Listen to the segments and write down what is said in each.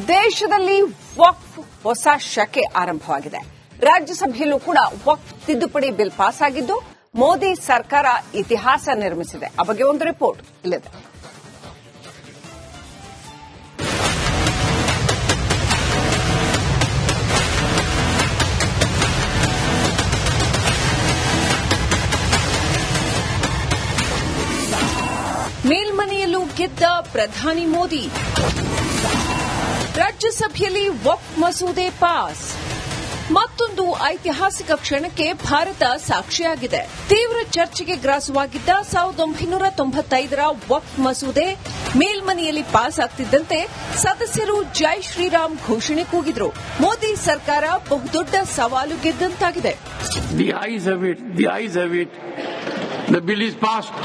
ದೇಶದಲ್ಲಿ ವಕ್ಫ್ ಹೊಸ ಶಕೆ ಆರಂಭವಾಗಿದೆ. ರಾಜ್ಯಸಭೆಯಲ್ಲೂ ಕೂಡ ವಕ್ಫ್ ತಿದ್ದುಪಡಿ ಬಿಲ್ ಪಾಸ್ ಆಗಿದ್ದು ಮೋದಿ ಸರ್ಕಾರ ಇತಿಹಾಸ ನಿರ್ಮಿಸಿದೆ. ಆ ಬಗ್ಗೆ ಒಂದು ರಿಪೋರ್ಟ್ ಇಲ್ಲಿದೆ. ಮೇಲ್ಮನೆಯಲ್ಲೂ ಗೆದ್ದ ಪ್ರಧಾನಿ ಮೋದಿ. ರಾಜ್ಯಸಭೆಯಲ್ಲಿ ವಕ್ಫ್ ಮಸೂದೆ ಪಾಸ್. ಮತ್ತೊಂದು ಐತಿಹಾಸಿಕ ಕ್ಷಣಕ್ಕೆ ಭಾರತ ಸಾಕ್ಷಿಯಾಗಿದೆ. ತೀವ್ರ ಚರ್ಚೆಗೆ ಗ್ರಾಸವಾಗಿದ್ದ 1995ರ ವಕ್ಫ್ ಮಸೂದೆ ಮೇಲ್ಮನೆಯಲ್ಲಿ ಪಾಸ್ ಆಗ್ತಿದ್ದಂತೆ ಸದಸ್ಯರು ಜೈ ಶ್ರೀರಾಮ್ ಘೋಷಣೆ ಕೂಗಿದ್ರು. ಮೋದಿ ಸರ್ಕಾರ ಬಹುದೊಡ್ಡ ಸವಾಲು ಗೆದ್ದಂತಾಗಿದೆ. The ayes have it. The bill is passed.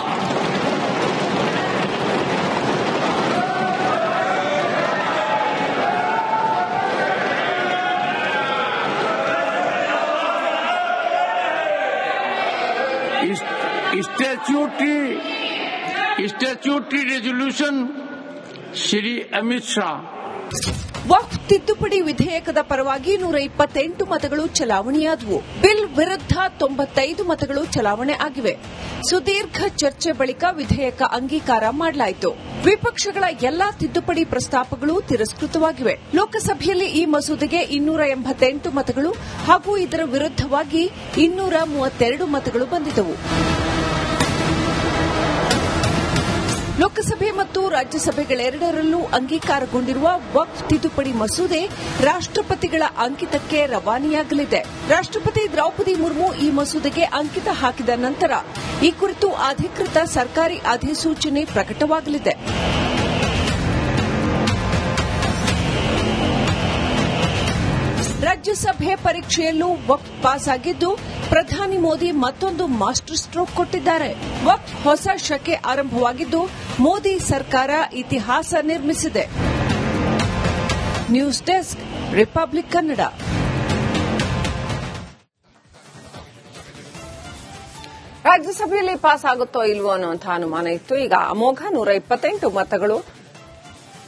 Statutory resolution Shri Amit Shah. ವಕ್ಫ್ ತಿದ್ದುಪಡಿ ವಿಧೇಯಕದ ಪರವಾಗಿ 128 ಮತಗಳು ಚಲಾವಣೆಯಾದವು. ಬಿಲ್ ವಿರುದ್ಧ 95 ಮತಗಳು ಚಲಾವಣೆ ಆಗಿವೆ. ಸುದೀರ್ಘ ಚರ್ಚೆ ಬಳಿಕ ವಿಧೇಯಕ ಅಂಗೀಕಾರ ಮಾಡಲಾಯಿತು. ವಿಪಕ್ಷಗಳ ಎಲ್ಲಾ ತಿದ್ದುಪಡಿ ಪ್ರಸ್ತಾಪಗಳು ತಿರಸ್ಕೃತವಾಗಿವೆ. ಲೋಕಸಭೆಯಲ್ಲಿ ಈ ಮಸೂದೆಗೆ 288 ಮತಗಳು ಹಾಗೂ ಇದರ ವಿರುದ್ದವಾಗಿ 232 ಮತಗಳು ಬಂದಿದ್ದವು. ಲೋಕಸಭೆ ಮತ್ತು ರಾಜ್ಯಸಭೆಗಳೆರಡರಲ್ಲೂ ಅಂಗೀಕಾರಗೊಂಡಿರುವ ವಕ್ಫ್ ತಿದ್ದುಪಡಿ ಮಸೂದೆ ರಾಷ್ಟಪತಿಗಳ ಅಂಕಿತಕ್ಕೆ ರವಾನೆಯಾಗಲಿದೆ. ರಾಷ್ಟಪತಿ ದ್ರೌಪದಿ ಮುರ್ಮು ಈ ಮಸೂದೆಗೆ ಅಂಕಿತ ಹಾಕಿದ ನಂತರ ಈ ಕುರಿತು ಅಧಿಕೃತ ಸರ್ಕಾರಿ ಅಧಿಸೂಚನೆ ಪ್ರಕಟವಾಗಲಿದೆ. ರಾಜ್ಯಸಭೆ ಪರೀಕ್ಷೆಯಲ್ಲೂ ವಕ್ಫ್ ಪಾಸ್ ಆಗಿದ್ದು ಪ್ರಧಾನಿ ಮೋದಿ ಮತ್ತೊಂದು ಮಾಸ್ಟರ್ ಸ್ಟ್ರೋಕ್ ಕೊಟ್ಟಿದ್ದಾರೆ. ವಕ್ಫ್ ಹೊಸ ಶಕೆ ಆರಂಭವಾಗಿದ್ದು ಮೋದಿ ಸರ್ಕಾರ ಇತಿಹಾಸ ನಿರ್ಮಿಸಿದೆ. News desk, republic Kannada. ರಾಜ್ಯಸಭೆಯಲ್ಲಿ ಪಾಸ್ ಆಗುತ್ತೋ ಇಲ್ವೋ ಅನ್ನುವಂತಹ ಅನುಮಾನ ಇತ್ತು. ಈಗ ಅಮೋಘ 128 ಮತಗಳು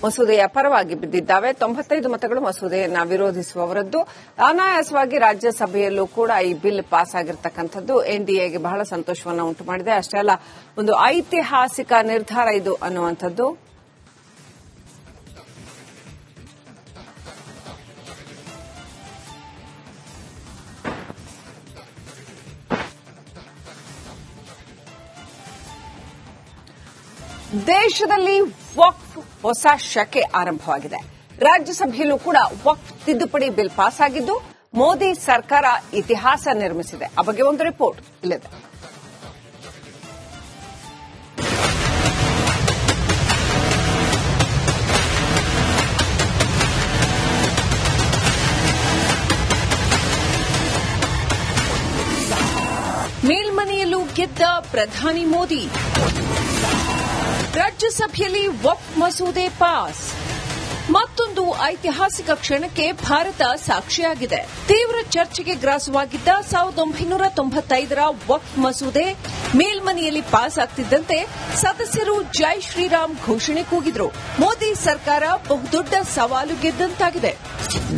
ಮಸೂದೆಯ ಪರವಾಗಿ ಬಿದ್ದಿದ್ದಾವೆ. 95 ಮತಗಳು ಮಸೂದೆಯನ್ನ ವಿರೋಧಿಸುವವರದ್ದು. ಅನಾಯಾಸವಾಗಿ ರಾಜ್ಯಸಭೆಯಲ್ಲೂ ಕೂಡ ಈ ಬಿಲ್ ಪಾಸ್ ಆಗಿರತಕ್ಕಂಥದ್ದು ಎನ್ಡಿಎಗೆ ಬಹಳ ಸಂತೋಷವನ್ನು ಉಂಟು ಮಾಡಿದೆ. ಅಷ್ಟೇ ಅಲ್ಲ, ಒಂದು ಐತಿಹಾಸಿಕ ನಿರ್ಧಾರ ಇದು ಅನ್ನುವಂಥದ್ದು. ದೇಶದಲ್ಲಿ ವಕ್ಫ್ ಹೊಸ ಶಕೆ ಆರಂಭವಾಗಿದೆ. ರಾಜ್ಯಸಭೆಯಲ್ಲೂ ಕೂಡ ವಕ್ಫ್ ತಿದ್ದುಪಡಿ ಬಿಲ್ ಪಾಸ್ ಆಗಿದ್ದು ಮೋದಿ ಸರ್ಕಾರ ಇತಿಹಾಸ ನಿರ್ಮಿಸಿದೆ. ಆ ಬಗ್ಗೆ ಒಂದು ರಿಪೋರ್ಟ್ ಇಲ್ಲಿದೆ. ಮೇಲ್ಮನೆಯಲ್ಲೂ ಗೆದ್ದ ಪ್ರಧಾನಿ ಮೋದಿ. ರಾಜ್ಯಸಭೆಯಲ್ಲಿ ವಕ್ಫ್ ಮಸೂದೆ ಪಾಸ್. ಮತ್ತೊಂದು ಐತಿಹಾಸಿಕ ಕ್ಷಣಕ್ಕೆ ಭಾರತ ಸಾಕ್ಷಿಯಾಗಿದೆ. ತೀವ್ರ ಚರ್ಚೆಗೆ ಗ್ರಾಸವಾಗಿದ್ದ 1995ರ ವಕ್ಫ್ ಮಸೂದೆ ಮೇಲ್ಮನೆಯಲ್ಲಿ ಪಾಸ್ ಆಗ್ತಿದ್ದಂತೆ ಸದಸ್ಯರು ಜೈ ಶ್ರೀರಾಮ್ ಘೋಷಣೆ ಕೂಗಿದ್ರು. ಮೋದಿ ಸರ್ಕಾರ ಬಹುದೊಡ್ಡ ಸವಾಲು ಗೆದ್ದಂತಾಗಿದೆ.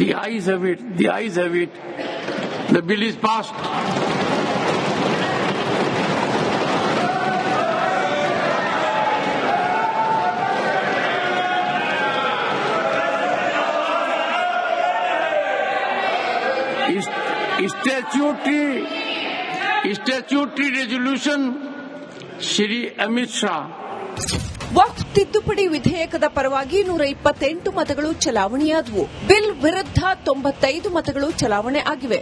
The ayes have it. The bill is passed. Statutory resolution Shri Amit Shah. ವಕ್ಫ್ ತಿದ್ದುಪಡಿ ವಿಧೇಯಕದ ಪರವಾಗಿ 128 ಮತಗಳು ಚಲಾವಣೆಯಾದವು. ಬಿಲ್ ವಿರುದ್ಧ 95 ಮತಗಳು ಚಲಾವಣೆ ಆಗಿವೆ.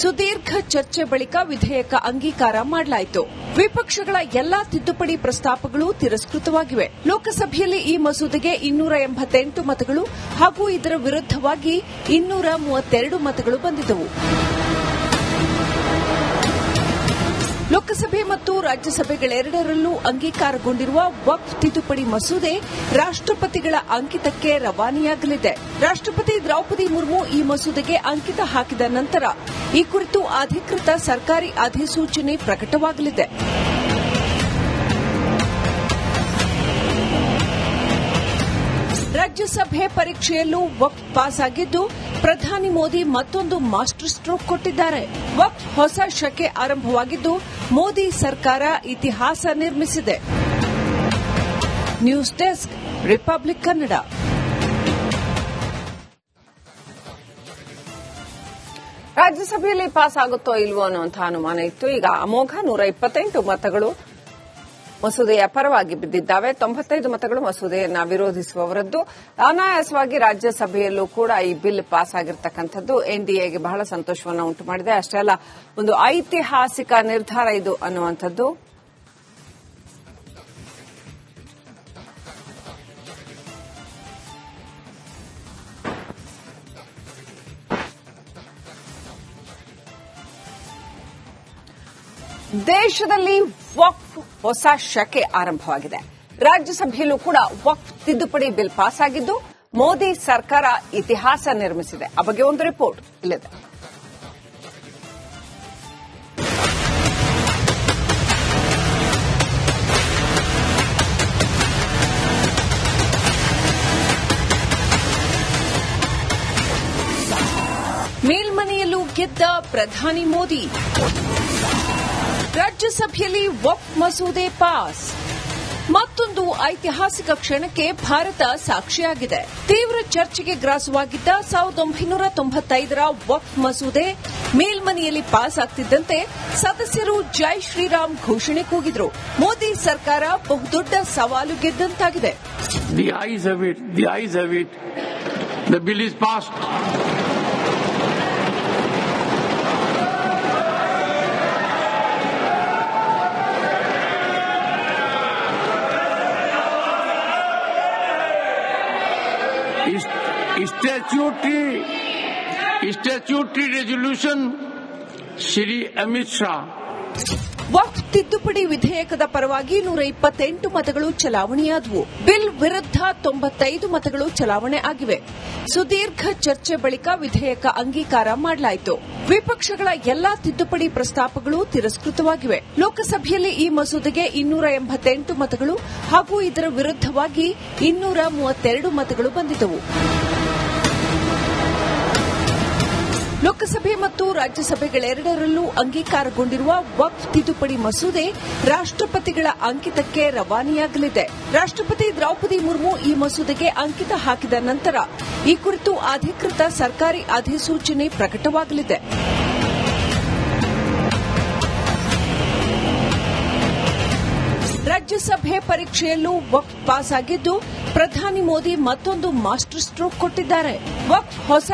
ಸುದೀರ್ಘ ಚರ್ಚೆ ಬಳಿಕ ವಿಧೇಯಕ ಅಂಗೀಕಾರ ಮಾಡಲಾಯಿತು. ವಿಪಕ್ಷಗಳ ಎಲ್ಲಾ ತಿದ್ದುಪಡಿ ಪ್ರಸ್ತಾಪಗಳು ತಿರಸ್ಕೃತವಾಗಿವೆ. ಲೋಕಸಭೆಯಲ್ಲಿ ಈ ಮಸೂದೆಗೆ 288 ಮತಗಳು ಹಾಗೂ ಇದರ ವಿರುದ್ದವಾಗಿ 232 ಮತಗಳು ಬಂದಿದ್ದವು. ಲೋಕಸಭೆ ಮತ್ತು ರಾಜ್ಯಸಭೆಗಳೆರಡರಲ್ಲೂ ಅಂಗೀಕಾರಗೊಂಡಿರುವ ವಕ್ಫ್ ತಿದ್ದುಪಡಿ ಮಸೂದೆ ರಾಷ್ಟಪತಿಗಳ ಅಂಕಿತಕ್ಕೆ ರವಾನೆಯಾಗಲಿದೆ. ರಾಷ್ಟಪತಿ ದ್ರೌಪದಿ ಮುರ್ಮು ಈ ಮಸೂದೆಗೆ ಅಂಕಿತ ಹಾಕಿದ ನಂತರ ಈ ಕುರಿತು ಅಧಿಕೃತ ಸರ್ಕಾರಿ ಅಧಿಸೂಚನೆ ಪ್ರಕಟವಾಗಲಿದೆ. ರಾಜ್ಯಸಭೆ ಪರೀಕ್ಷೆಯಲ್ಲೂ ವಕ್ಫ್ ಪಾಸ್ ಆಗಿದ್ದು ಪ್ರಧಾನಿ ಮೋದಿ ಮತ್ತೊಂದು ಮಾಸ್ಟರ್ ಸ್ಟ್ರೋಕ್ ಕೊಟ್ಟಿದ್ದಾರೆ. ವಕ್ಫ್ ಹೊಸ ಶಕೆ ಆರಂಭವಾಗಿದ್ದು ಮೋದಿ ಸರ್ಕಾರ ಇತಿಹಾಸ ನಿರ್ಮಿಸಿದೆ. News desk republic Kannada. ರಾಜ್ಯಸಭೆಯಲ್ಲಿ ಪಾಸ್ ಆಗುತ್ತೋ ಇಲ್ವೋ ಅನ್ನುವಂತಹ ಅನುಮಾನ ಇತ್ತು. ಈಗ ಅಮೋಘ 128 ಮತಗಳು ಮಸೂದೆಯ ಪರವಾಗಿ ಬಿದ್ದಿದ್ದಾವೆ. 95 ಮತಗಳು ಮಸೂದೆಯನ್ನ ವಿರೋಧಿಸುವವರದ್ದು. ಅನಾಯಾಸವಾಗಿ ರಾಜ್ಯಸಭೆಯಲ್ಲೂ ಕೂಡ ಈ ಬಿಲ್ ಪಾಸ್ ಆಗಿರತಕ್ಕಂಥದ್ದು ಎನ್ಡಿಎಗೆ ಬಹಳ ಸಂತೋಷವನ್ನು ಉಂಟು ಮಾಡಿದೆ. ಅಷ್ಟೇ ಅಲ್ಲ, ಒಂದು ಐತಿಹಾಸಿಕ ನಿರ್ಧಾರ ಇದು ಅನ್ನುವಂಥದ್ದು. ದೇಶದಲ್ಲಿ ವಕ್ಫ್ ಹೊಸ ಶಕೆ ಆರಂಭವಾಗಿದೆ. ರಾಜ್ಯಸಭೆಯಲ್ಲೂ ಕೂಡ ವಕ್ಫ್ ತಿದ್ದುಪಡಿ ಬಿಲ್ ಪಾಸ್ ಆಗಿದ್ದು ಮೋದಿ ಸರ್ಕಾರ ಇತಿಹಾಸ ನಿರ್ಮಿಸಿದೆ. ಆ ಬಗ್ಗೆ ಒಂದು ರಿಪೋರ್ಟ್ ಇಲ್ಲಿದೆ. ಮೇಲ್ಮನೆಯಲ್ಲೂ ಗೆದ್ದ ಪ್ರಧಾನಿ ಮೋದಿ. ರಾಜ್ಯಸಭೆಯಲ್ಲಿ ವಕ್ಫ್ ಮಸೂದೆ ಪಾಸ್. ಮತ್ತೊಂದು ಐತಿಹಾಸಿಕ ಕ್ಷಣಕ್ಕೆ ಭಾರತ ಸಾಕ್ಷಿಯಾಗಿದೆ. ತೀವ್ರ ಚರ್ಚೆಗೆ ಗ್ರಾಸವಾಗಿದ್ದ 1995ರ ವಕ್ಫ್ ಮಸೂದೆ ಮೇಲ್ಮನೆಯಲ್ಲಿ ಪಾಸ್ ಆಗ್ತಿದ್ದಂತೆ ಸದಸ್ಯರು ಜೈ ಶ್ರೀರಾಮ್ ಘೋಷಣೆ ಕೂಗಿದ್ರು. ಮೋದಿ ಸರ್ಕಾರ ಬಹುದೊಡ್ಡ ಸವಾಲು ಗೆದ್ದಂತಾಗಿದೆ. The ayes have it. The ayes have it. The bill is passed. Statutory resolution, Shri Amit Shah. ವಕ್ಫ್ ತಿದ್ದುಪಡಿ ವಿಧೇಯಕದ ಪರವಾಗಿ 128 ಮತಗಳು ಚಲಾವಣೆಯಾದವು. ಬಿಲ್ ವಿರುದ್ಧ 95 ಮತಗಳು ಚಲಾವಣೆ ಆಗಿವೆ. ಸುದೀರ್ಘ ಚರ್ಚೆ ಬಳಿಕ ವಿಧೇಯಕ ಅಂಗೀಕಾರ ಮಾಡಲಾಯಿತು. ವಿಪಕ್ಷಗಳ ಎಲ್ಲಾ ತಿದ್ದುಪಡಿ ಪ್ರಸ್ತಾಪಗಳು ತಿರಸ್ಕೃತವಾಗಿವೆ. ಲೋಕಸಭೆಯಲ್ಲಿ ಈ ಮಸೂದೆಗೆ 288 ಮತಗಳು ಹಾಗೂ ಇದರ ವಿರುದ್ಧವಾಗಿ 232 ಮತಗಳು ಬಂದಿದ್ದವು. ಲೋಕಸಭೆ ಮತ್ತು ರಾಜ್ಯಸಭೆಗಳೆರಡರಲ್ಲೂ ಅಂಗೀಕಾರಗೊಂಡಿರುವ ವಕ್ಫ್ ತಿದ್ದುಪಡಿ ಮಸೂದೆ ರಾಷ್ಟ್ರಪತಿಗಳ ಅಂಕಿತಕ್ಕೆ ರವಾನೆಯಾಗಲಿದೆ. ರಾಷ್ಟ್ರಪತಿ ದ್ರೌಪದಿ ಮುರ್ಮು ಈ ಮಸೂದೆಗೆ ಅಂಕಿತ ಹಾಕಿದ ನಂತರ ಈ ಕುರಿತು ಅಧಿಕೃತ ಸರ್ಕಾರಿ ಅಧಿಸೂಚನೆ ಪ್ರಕಟವಾಗಲಿದೆ. ರಾಜ್ಯಸಭೆ ಪರೀಕ್ಷೆಯಲ್ಲೂ ವಕ್ಫ್ ಪಾಸ್ ಆಗಿದ್ದು ಪ್ರಧಾನಿ ಮೋದಿ ಮತ್ತೊಂದು ಮಾಸ್ಟರ್ ಸ್ಟ್ರೋಕ್ ಕೊಟ್ಟಿದ್ದಾರೆ. ವಕ್ಫ್ ಹೊಸ